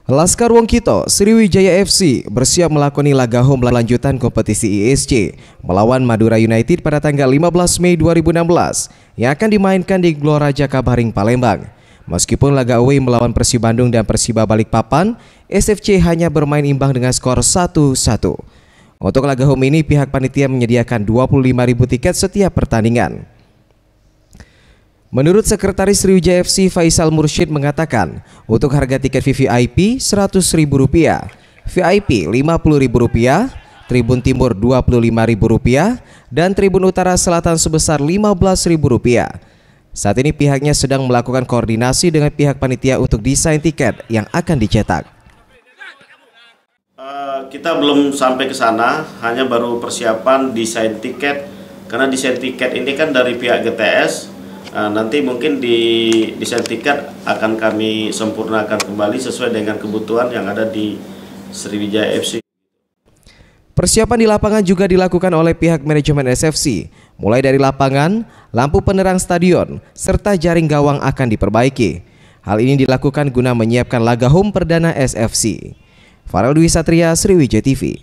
Laskar Wongkito, Sriwijaya FC bersiap melakoni laga home lanjutan kompetisi ISC melawan Madura United pada tanggal 15 Mei 2016 yang akan dimainkan di Gelora Jakabaring, Palembang. Meskipun laga away melawan Persib Bandung dan Persiba Balikpapan, SFC hanya bermain imbang dengan skor 1-1. Untuk laga home ini pihak panitia menyediakan 25.000 tiket setiap pertandingan. Menurut Sekretaris Sriwijaya FC Faisal Mursyid mengatakan, untuk harga tiket VVIP Rp100.000, VIP Rp50.000, Tribun Timur Rp25.000, dan Tribun Utara Selatan sebesar Rp15.000. Saat ini pihaknya sedang melakukan koordinasi dengan pihak panitia untuk desain tiket yang akan dicetak. Kita belum sampai ke sana, hanya baru persiapan desain tiket, karena desain tiket ini kan dari pihak GTS. Nanti mungkin di desain tiket akan kami sempurnakan kembali sesuai dengan kebutuhan yang ada di Sriwijaya FC. Persiapan di lapangan juga dilakukan oleh pihak manajemen SFC, mulai dari lapangan, lampu penerang stadion, serta jaring gawang akan diperbaiki. Hal ini dilakukan guna menyiapkan laga home perdana SFC. Farel Dwi Satria, Sriwijaya TV.